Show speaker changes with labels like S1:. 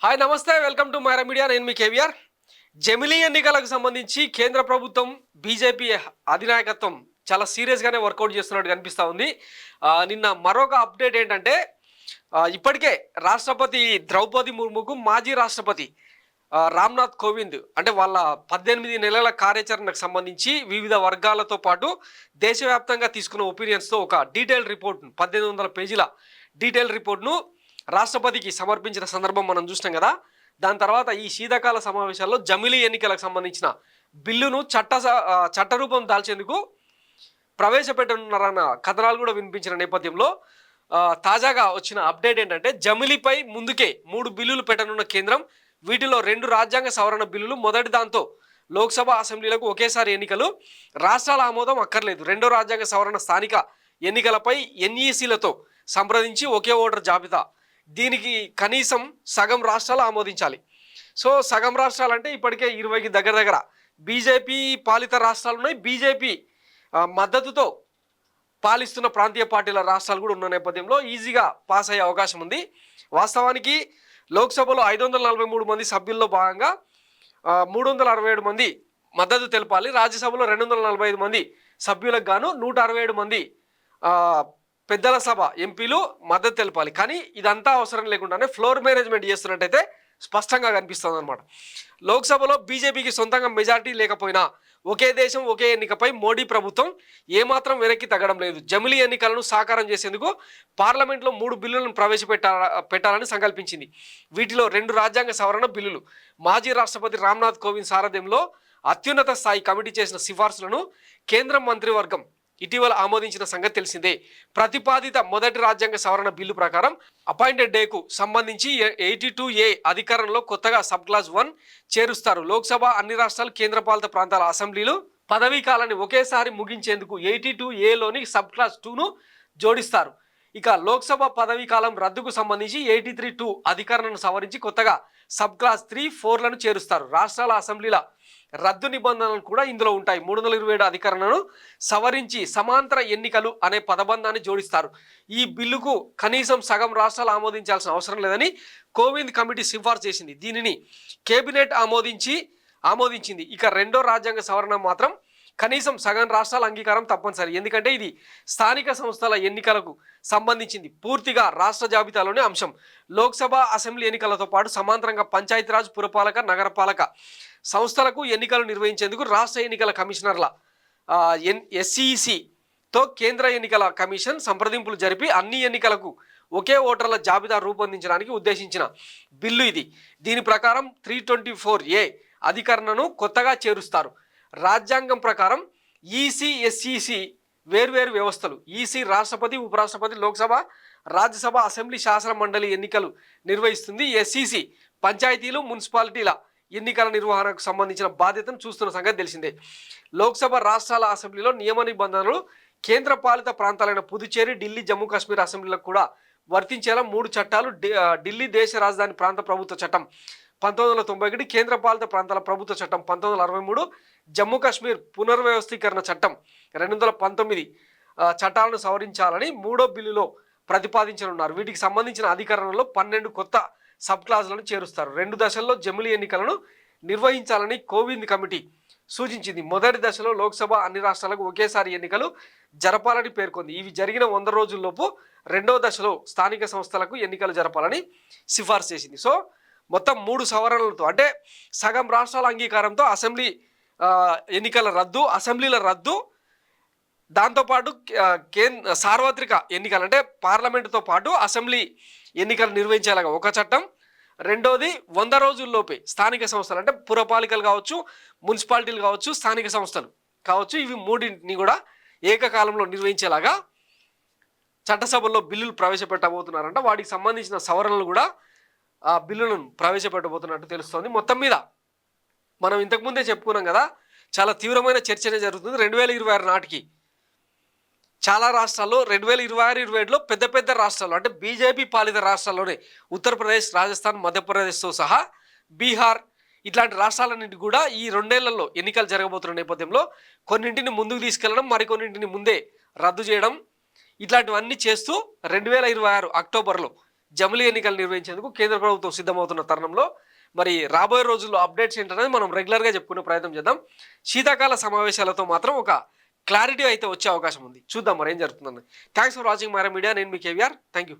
S1: Hi నమస్తే welcome to Myra media. నేను మీ కేవీఆర్. జమిలీ ఎన్నికలకు సంబంధించి కేంద్ర ప్రభుత్వం బీజేపీ అధినాయకత్వం చాలా సీరియస్గానే వర్కౌట్ చేస్తున్నట్టు కనిపిస్తూ ఉంది. నిన్న మరొక అప్డేట్ ఏంటంటే ఇప్పటికే రాష్ట్రపతి ద్రౌపది ముర్ముకు మాజీ రాష్ట్రపతి రామ్నాథ్ కోవింద్ అంటే వాళ్ళ 18 నెలల కార్యాచరణకు సంబంధించి వివిధ వర్గాలతో పాటు దేశవ్యాప్తంగా తీసుకున్న ఒపీనియన్స్తో ఒక డీటెయిల్ రిపోర్ట్ 1800 పేజీల డీటెయిల్ రిపోర్ట్ను రాష్ట్రపతికి సమర్పించిన సందర్భం మనం చూసినాం కదా. దాని తర్వాత ఈ శీతాకాల సమావేశాల్లో జమిలీ ఎన్నికలకు సంబంధించిన బిల్లును చట్టరూపం దాల్చేందుకు ప్రవేశపెట్టనున్నారన్న కథనాలు కూడా వినిపించిన నేపథ్యంలో తాజాగా వచ్చిన అప్డేట్ ఏంటంటే జమిలీపై ముందుకే 3 బిల్లులు పెట్టనున్న కేంద్రం. వీటిలో 2 రాజ్యాంగ సవరణ బిల్లులు. మొదటి దాంతో లోక్సభ అసెంబ్లీలకు ఒకేసారి ఎన్నికలు, రాష్ట్రాల ఆమోదం అక్కర్లేదు. రెండో రాజ్యాంగ సవరణ స్థానిక ఎన్నికలపై ఎన్ఈసీలతో సంప్రదించి ఒకే ఓటర్ జాబితా. దీనికి కనీసం సగం రాష్ట్రాలు ఆమోదించాలి. సో సగం రాష్ట్రాలు అంటే ఇప్పటికే 20కి దగ్గర బీజేపీ పాలిత రాష్ట్రాలు ఉన్నాయి. బీజేపీ మద్దతుతో పాలిస్తున్న ప్రాంతీయ పార్టీల రాష్ట్రాలు కూడా ఉన్న నేపథ్యంలో ఈజీగా పాస్ అయ్యే అవకాశం ఉంది. వాస్తవానికి లోక్సభలో 543 మంది సభ్యుల్లో భాగంగా 367 మంది మద్దతు తెలపాలి. రాజ్యసభలో 245 మంది సభ్యులకు గాను 167 మంది పెద్దల సభ ఎంపీలు మద్దతు తెలపాలి. కానీ ఇదంతా అవసరం లేకుండానే ఫ్లోర్ మేనేజ్మెంట్ చేస్తున్నట్టయితే స్పష్టంగా కనిపిస్తుంది అనమాట. లోక్సభలో బీజేపీకి సొంతంగా మెజార్టీ లేకపోయినా ఒకే దేశం ఒకే ఎన్నికపై మోడీ ప్రభుత్వం ఏమాత్రం వెనక్కి తగ్గడం లేదు. జమిలీ ఎన్నికలను సాకారం చేసేందుకు పార్లమెంట్లో 3 బిల్లులను పెట్టాలని సంకల్పించింది. వీటిలో 2 రాజ్యాంగ సవరణ బిల్లులు. మాజీ రాష్ట్రపతి రామ్నాథ్ కోవింద్ సారథ్యంలో అత్యున్నత స్థాయి కమిటీ చేసిన సిఫార్సులను కేంద్ర మంత్రివర్గం ఇటీవల ఆమోదించిన సంగతి తెలిసిందే. ప్రతిపాదిత మొదటి రాజ్యాంగ సవరణ బిల్లు ప్రకారం అపాయింటెడ్ డేకు సంబంధించి 82A అధికరణలో కొత్తగా సబ్ క్లాస్ 1 చేరుస్తారు. లోక్సభ, అన్ని రాష్ట్రాలు, కేంద్రపాలిత ప్రాంతాల అసెంబ్లీలు పదవీ కాలాన్ని ఒకేసారి ముగించేందుకు 82Aలోని సబ్ క్లాస్ 2ను జోడిస్తారు. ఇక లోక్సభ పదవీ కాలం రద్దుకు సంబంధించి 83(2) అధికరణను సవరించి కొత్తగా సబ్ క్లాస్ 3, 4లను చేరుస్తారు. రాష్ట్రాల అసెంబ్లీల రద్దు నిబంధనలు కూడా ఇందులో ఉంటాయి. 327 అధికరణను సవరించి సమాంతర ఎన్నికలు అనే పదబంధాన్ని జోడిస్తారు. ఈ బిల్లుకు కనీసం సగం రాష్ట్రాలు ఆమోదించాల్సిన అవసరం లేదని కోవింద్ కమిటీ సిఫార్సు చేసింది. దీనిని కేబినెట్ ఆమోదించింది. ఇక రెండో రాజ్యాంగ సవరణ మాత్రం కనీసం సగం రాష్ట్రాల అంగీకారం తప్పనిసరి. ఎందుకంటే ఇది స్థానిక సంస్థల ఎన్నికలకు సంబంధించింది. పూర్తిగా రాష్ట్ర జాబితాలోనే అంశం. లోక్సభ, అసెంబ్లీ ఎన్నికలతో పాటు సమాంతరంగా పంచాయతీరాజ్, పురపాలక, నగరపాలక సంస్థలకు ఎన్నికలు నిర్వహించేందుకు రాష్ట్ర ఎన్నికల కమిషనర్ల SECతో కేంద్ర ఎన్నికల కమిషన్ సంప్రదింపులు జరిపి అన్ని ఎన్నికలకు ఒకే ఓటర్ల జాబితా రూపొందించడానికి ఉద్దేశించిన బిల్లు ఇది. దీని ప్రకారం 324A అధికరణను కొత్తగా చేరుస్తారు. రాజ్యాంగం ప్రకారం ఈసీ, SEC వేర్వేరు వ్యవస్థలు. ఈసీ రాష్ట్రపతి, ఉపరాష్ట్రపతి, లోక్సభ, రాజ్యసభ, అసెంబ్లీ, శాసన మండలి ఎన్నికలు నిర్వహిస్తుంది. SEC పంచాయతీలు, మున్సిపాలిటీల ఎన్నికల నిర్వహణకు సంబంధించిన బాధ్యతను చూస్తున్న సంగతి తెలిసిందే. లోక్సభ, రాష్ట్రాల అసెంబ్లీలో నియమ నిబంధనలు కేంద్ర పాలిత ప్రాంతాలైన పుదుచ్చేరి, ఢిల్లీ, జమ్మూ కాశ్మీర్ అసెంబ్లీలకు కూడా వర్తించేలా 3 చట్టాలు. ఢిల్లీ దేశ రాజధాని ప్రాంత ప్రభుత్వ చట్టం 1991, కేంద్ర పాలిత ప్రాంతాల ప్రభుత్వ చట్టం 1963, జమ్మూ కాశ్మీర్ పునర్వ్యవస్థీకరణ చట్టం 2019 చట్టాలను సవరించాలని 3వ బిల్లులో ప్రతిపాదించనున్నారు. వీటికి సంబంధించిన అధికరణలో 12 కొత్త సబ్ క్లాజులను చేరుస్తారు. 2 దశల్లో జమిలీ ఎన్నికలను నిర్వహించాలని కోవింద్ కమిటీ సూచించింది. మొదటి దశలో లోక్సభ, అన్ని రాష్ట్రాలకు ఒకేసారి ఎన్నికలు జరపాలని పేర్కొంది. ఇవి జరిగిన 100 రోజుల్లోపు రెండవ దశలో స్థానిక సంస్థలకు ఎన్నికలు జరపాలని సిఫార్సు చేసింది. సో మొత్తం 3 సవరణలతో అంటే సగం రాష్ట్రాల అంగీకారంతో అసెంబ్లీ ఎన్నికల రద్దు, అసెంబ్లీల రద్దు, దాంతోపాటు సార్వత్రిక ఎన్నికలు అంటే పార్లమెంటుతో పాటు అసెంబ్లీ ఎన్నికలు నిర్వహించేలాగా ఒక చట్టం. రెండోది 100 రోజుల్లోపే స్థానిక సంస్థలు అంటే పురపాలికలు కావచ్చు, మున్సిపాలిటీలు కావచ్చు, స్థానిక సంస్థలు కావచ్చు, ఇవి 3ని కూడా ఏకకాలంలో నిర్వహించేలాగా చట్టసభల్లో బిల్లులు ప్రవేశపెట్టబోతున్నారంట. వాటికి సంబంధించిన సవరణలు కూడా ఆ బిల్లులను ప్రవేశపెట్టబోతున్నట్టు తెలుస్తోంది. మొత్తం మీద మనం ఇంతకుముందే చెప్పుకున్నాం కదా, చాలా తీవ్రమైన చర్చనే జరుగుతుంది. 2026 నాటికి చాలా రాష్ట్రాల్లో 2026-27లో పెద్ద రాష్ట్రాలు అంటే బీజేపీ పాలిత రాష్ట్రాల్లోనే ఉత్తరప్రదేశ్, రాజస్థాన్, మధ్యప్రదేశ్తో సహా బీహార్ ఇట్లాంటి రాష్ట్రాలన్నింటి కూడా ఈ 2 ఏళ్లలో ఎన్నికలు జరగబోతున్న నేపథ్యంలో కొన్నింటిని ముందుకు తీసుకెళ్లడం, మరికొన్నింటిని ముందే రద్దు చేయడం, ఇట్లాంటివన్నీ చేస్తూ 2026 అక్టోబర్లో జమిలీ ఎన్నికలు నిర్వహించేందుకు కేంద్ర ప్రభుత్వం సిద్ధమవుతున్న తరుణంలో మరి రాబోయే రోజుల్లో అప్డేట్స్ ఏంటనేది మనం రెగ్యులర్గా చెప్పుకునే ప్రయత్నం చేద్దాం. శీతాకాల సమావేశాలతో మాత్రం ఒక క్లారిటీ అయితే వచ్చే అవకాశం ఉంది. చూద్దాం మరి ఏం జరుగుతుందని. Thanks for watching Myra media. నేను మీ కేవీఆర్. Thank you.